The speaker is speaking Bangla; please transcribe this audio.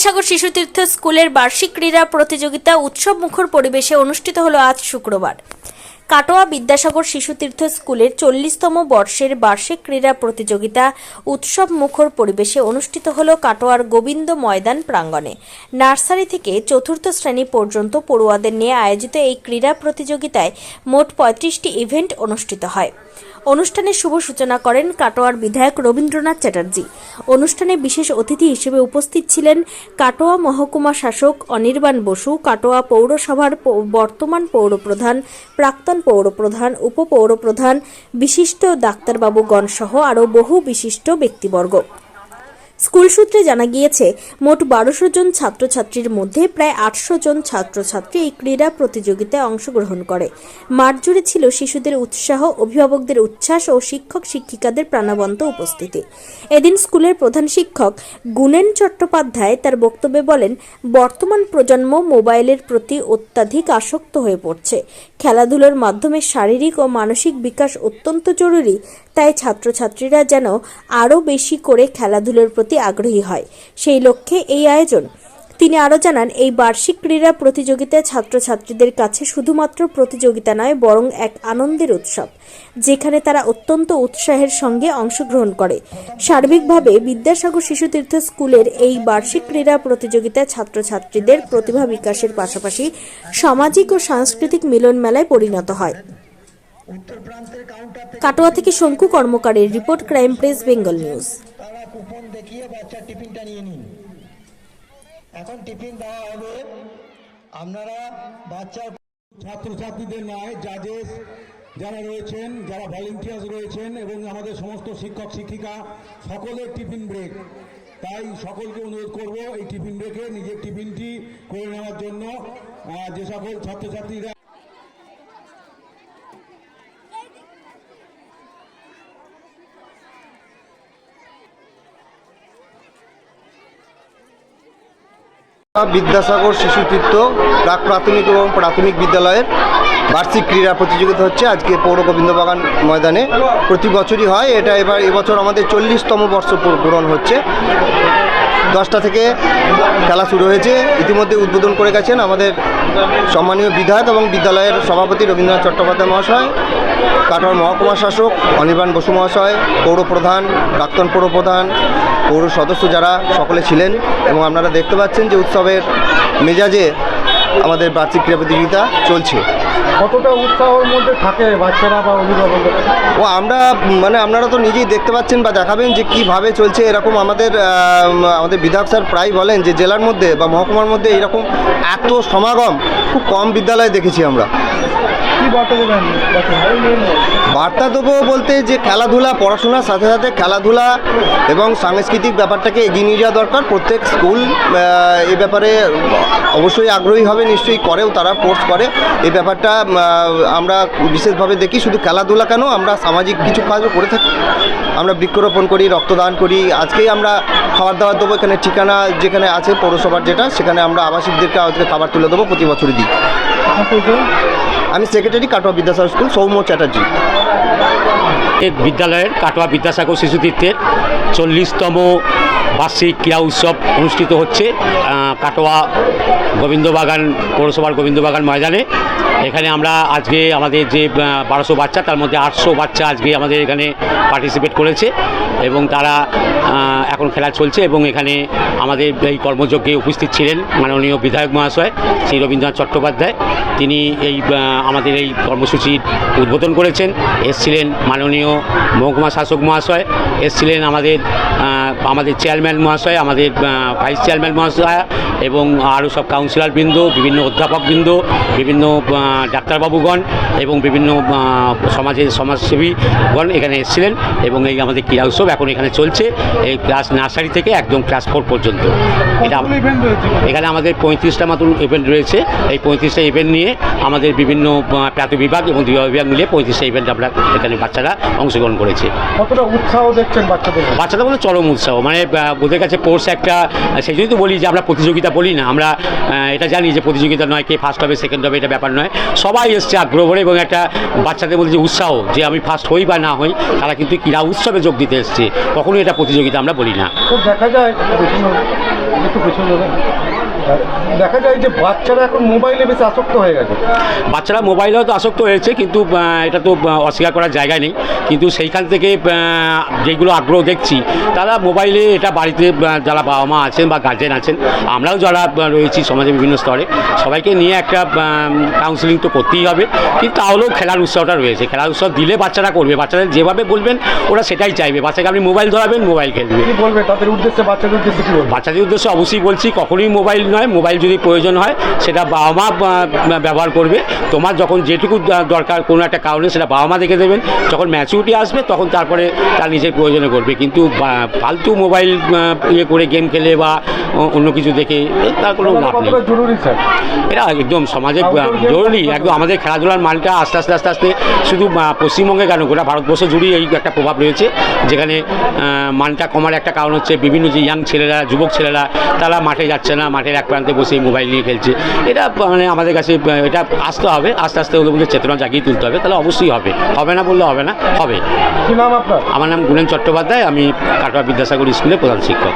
বিদ্যাসাগর শিশুতীর্থ স্কুলের বার্ষিক ক্রীড়া প্রতিযোগিতা উৎসবমুখর পরিবেশে অনুষ্ঠিত হলো আজ শুক্রবার। কাটোয়া বিদ্যাসাগর শিশুতীর্থ স্কুলের 40তম বর্ষের বার্ষিক ক্রীড়া প্রতিযোগিতা উৎসবমুখর পরিবেশে অনুষ্ঠিত হলো কাটোয়ার গোবিন্দ ময়দান প্রাঙ্গণে। নার্সারি থেকে চতুর্থ শ্রেণী পর্যন্ত পড়ুয়াদের নিয়ে আয়োজিত এই ক্রীড়া প্রতিযোগিতায় মোট 35টি ইভেন্ট অনুষ্ঠিত হয়। অনুষ্ঠানের শুভ সূচনা করেন কাটোয়ার বিধায়ক রবীন্দ্রনাথ চ্যাটার্জি। অনুষ্ঠানে বিশেষ অতিথি হিসেবে উপস্থিত ছিলেন কাটোয়া মহকুমা শাসক অনির্বাণ বসু, কাটোয়া পৌরসভার বর্তমান পৌরপ্রধান, প্রাক্তন পৌরপ্রধান, উপপৌরপ্রধান, বিশিষ্ট ডাক্তারবাবুগণ সহ আরও বহু বিশিষ্ট ব্যক্তিবর্গ। স্কুল সূত্রে জানা গিয়েছে, মোট 1200 জন ছাত্রছাত্রীর মধ্যে প্রায় 800 জন ছাত্রছাত্রী এই ক্রীড়া প্রতিযোগিতায় অংশগ্রহণ করে। মাঠ জুড়ে ছিল শিশুদের উৎসাহ, অভিভাবকদের উচ্ছ্বাস ও শিক্ষক শিক্ষিকাদের প্রাণবন্ত উপস্থিতি। এদিন স্কুলের প্রধান শিক্ষক গুণেন চট্টোপাধ্যায় তার বক্তব্যে বলেন, বর্তমান প্রজন্ম মোবাইলের প্রতি অত্যাধিক আসক্ত হয়ে পড়ছে। খেলাধুলার মাধ্যমে শারীরিক ও মানসিক বিকাশ অত্যন্ত জরুরি, তাই ছাত্রছাত্রীরা যেন আরও বেশি করে খেলাধুলার প্রতি আগ্রহী হয়, সেই লক্ষ্যে এই আয়োজন। তিনি আরও জানান, এই বার্ষিক ক্রীড়া প্রতিযোগিতায় ছাত্রছাত্রীদের কাছে শুধুমাত্র প্রতিযোগিতা নয়, বরং এক আনন্দের উৎসব, যেখানে তারা অত্যন্ত উৎসাহের সঙ্গে অংশগ্রহণ করে। সার্বিকভাবে বিদ্যাসাগর শিশুতীর্থ স্কুলের এই বার্ষিক ক্রীড়া প্রতিযোগিতায় ছাত্রছাত্রীদের প্রতিভা বিকাশের পাশাপাশি সামাজিক ও সাংস্কৃতিক মিলন মেলায় পরিণত হয়। কাটোয়া থেকে শঙ্কু কর্মকারের report, crime press Bengal news. তারা কুপন দেখিয়ে বাচ্চার টিফিনটা নিয়ে নিন। এখন টিফিন দেওয়া হবে। আপনারা বাচ্চার ছাত্রছাত্রীদের নয়, জাজেস যারা রয়েছেন, যারা ভলেন্টিয়ার্স রয়েছেন এবং আমাদের সমস্ত শিক্ষক শিক্ষিকা সকলের টিফিন ব্রেক। তাই সকলকে অনুরোধ করব এই টিফিন ব্রেকে নিজের টিফিনটি করে নেওয়ার জন্য। যে সকল ছাত্রছাত্রীরা বিদ্যাসাগর শিশুতীর্থ প্রাক প্রাথমিক এবং প্রাথমিক বিদ্যালয়ের বার্ষিক ক্রীড়া প্রতিযোগিতা হচ্ছে আজকে পৌর গোবিন্দবাগান ময়দানে। প্রতি বছরই হয় এটা। এবছর আমাদের 40তম বর্ষ পূরণ হচ্ছে। 10টা থেকে খেলা শুরু হয়েছে। ইতিমধ্যে উদ্বোধন করে গেছেন আমাদের সম্মানীয় বিধায়ক এবং বিদ্যালয়ের সভাপতি রবীন্দ্রনাথ চট্টোপাধ্যায় মহাশয়, কাটোয়ার মহকুমা শাসক অনির্বাণ বসু মহাশয়, পৌরপ্রধান, প্রাক্তন পৌরপ্রধান, পৌর সদস্য যারা সকলে ছিলেন। এবং আপনারা দেখতে পাচ্ছেন যে উৎসবের মেজাজে আমাদের বার্ষিক ক্রীড়া প্রতিযোগিতা চলছে। কতটা উৎসাহের মধ্যে থাকে বাচ্চারা বা অভিভাবকরা? আমরা আপনারা তো নিজেই দেখতে পাচ্ছেন বা দেখাবেন যে কীভাবে চলছে। এরকম আমাদের বিধায়ক স্যার প্রায় বলেন যে জেলার মধ্যে বা মহকুমার মধ্যে এরকম এত সমাগম খুব কম বিদ্যালয়ে দেখেছি আমরা। কী বার্তা দেবেন? বার্তা দেবো বলতে যে খেলাধুলা, পড়াশোনার সাথে সাথে খেলাধুলা এবং সাংস্কৃতিক ব্যাপারটাকে এগিয়ে নিয়ে যাওয়া দরকার। প্রত্যেক স্কুল এই ব্যাপারে অবশ্যই আগ্রহী হবে, নিশ্চয়ই করেও, তারা ফোর্স করে এই ব্যাপারটা। আমরা বিশেষভাবে দেখি শুধু খেলাধুলা কেন, আমরা সামাজিক কিছু কাজও করে থাকি। আমরা বৃক্ষরোপণ করি, রক্তদান করি। আজকেই আমরা খাবার দাবার দেবো। এখানে ঠিকানা যেখানে আছে পৌরসভার যেটা, সেখানে আমরা আবাসিকদেরকে আজকে খাবার তুলে দেবো, প্রতি বছরই দিই। আমি সেক্রেটারি, কাটোয়া বিদ্যাসাগর স্কুল, সৌম্য চ্যাটার্জি। বিদ্যালয়ের কাটোয়া বিদ্যাসাগর শিশুতীর্থের 40তম বার্ষিক ক্রীড়া উৎসব অনুষ্ঠিত হচ্ছে কাটোয়া গোবিন্দবাগান পৌরসভার গোবিন্দবাগান ময়দানে। এখানে আমরা আজকে আমাদের যে 1200 বাচ্চা, তার মধ্যে 800 বাচ্চা আজকে আমাদের এখানে পার্টিসিপেট করেছে এবং তারা এখন খেলা চলছে। এবং এখানে আমাদের এই কর্মযজ্ঞে উপস্থিত ছিলেন মাননীয় বিধায়ক মহাশয় শ্রী রবীন্দ্রনাথ চট্টোপাধ্যায়। তিনি আমাদের এই কর্মসূচির উদ্বোধন করেছেন। এসছিলেন মাননীয় মহকুমা শাসক মহাশয়, এসছিলেন আমাদের চেয়ারম্যান মহাশয়, আমাদের ভাইস চেয়ারম্যান মহাশয় এবং আরও সব কাউন্সিলরবৃন্দ, বিভিন্ন অধ্যাপকবৃন্দ, বিভিন্ন ডাক্তারবাবুগণ এবং বিভিন্ন সমাজসেবীগণ এখানে এসেছিলেন। এবং এই আমাদের ক্রীড়া উৎসব এখন এখানে চলছে, এই ক্লাস নার্সারি থেকে একদম ক্লাস 4 পর্যন্ত। এটা এখানে আমাদের 35টা মতন ইভেন্ট রয়েছে। এই 35টা ইভেন্ট নিয়ে আমাদের বিভিন্ন প্রাথমিক বিভাগ এবং বিভাগ মিলিয়ে 35টা ইভেন্ট আমরা এখানে বাচ্চারা অংশগ্রহণ করেছে। কতটা উৎসাহ দেখছেন বাচ্চাদের? বাচ্চাদের মধ্যে চরম উৎসাহ, ওদের কাছে কোর্স একটা। সেই জন্যই তো বলি যে আমরা প্রতিযোগিতা প্রতিযোগিতা বলি না আমরা। এটা জানি যে প্রতিযোগিতা নয়, কে ফার্স্ট হবে সেকেন্ড হবে এটা ব্যাপার নয়। সবাই এসছে আগ্রহ করে, এবং একটা বাচ্চাদের মধ্যে যে উৎসাহ যে আমি ফার্স্ট হই বা না হই, তারা কিন্তু ক্রীড়া উৎসবে যোগ দিতে এসছে। কখনোই এটা প্রতিযোগিতা আমরা বলি না। তো দেখা যায় একটু পেছনে যাবেন, দেখা যায় যে বাচ্চারা এখন মোবাইলে বেশি আসক্ত হয়ে গেছে। বাচ্চারা মোবাইলেও তো আসক্ত হয়েছে, কিন্তু এটা তো অস্বীকার করার জায়গা নেই। কিন্তু সেইখান থেকে যেগুলো আগ্রহ দেখছি, তারা মোবাইলে এটা বাড়িতে যারা বাবা মা আছেন বা গার্জেন আছেন, আমরাও যারা রয়েছি সমাজের বিভিন্ন স্তরে, সবাইকে নিয়ে একটা কাউন্সিলিং তো করতেই হবে। কিন্তু তাহলেও খেলার উৎসবটা রয়েছে, খেলার উৎসব দিলে বাচ্চারা করবে। বাচ্চাদের যেভাবে বলবেন ওরা সেটাই চাইবে। বাচ্চাকে আপনি মোবাইল ধরাবেন, মোবাইল খেলবে। কি বলবে তাদের উদ্দেশ্যে, বাচ্চাদের উদ্দেশ্যে কি বলবে? বাচ্চাদের উদ্দেশ্যে অবশ্যই বলছি, কখনোই মোবাইল নয়। মোবাইল যদি প্রয়োজন হয় সেটা বাবা মা ব্যবহার করবে। তোমার যখন যেটুকু দরকার কোনো একটা কারণে, সেটা বাবা মা দেখে দেবেন। যখন ম্যাচুরিটি আসবে তখন তারপরে তার নিজের প্রয়োজনে করবে। কিন্তু ফালতু মোবাইল করে গেম খেলে বা অন্য কিছু দেখে তার কোনো লাভ নেই। জরুরি স্যার এটা একদম সমাজে জরুরি। একদম আমাদের খেলাধুলার মানটা আস্তে আস্তে আস্তে আস্তে শুধু পশ্চিমবঙ্গে কেন, গোটা ভারতবর্ষ জুড়েই এই একটা প্রভাব রয়েছে, যেখানে মানটা কমার একটা কারণ হচ্ছে বিভিন্ন যে ইয়াং ছেলেরা, যুবক ছেলেরা, তারা মাঠে যাচ্ছে না, মাঠের এক প্রান্তে বসে মোবাইল নিয়ে খেলছে। এটা মানে আমাদের কাছে এটা আসতে হবে, আস্তে আস্তে ওদের মধ্যে চেতনা জাগিয়ে তুলতে হবে, তাহলে অবশ্যই হবে। হবে না বললে হবে না, হবে। কি নাম আপনার? আমার নাম গুণেন চট্টোপাধ্যায়, আমি কাটোয়া বিদ্যাসাগর স্কুলের প্রধান শিক্ষক।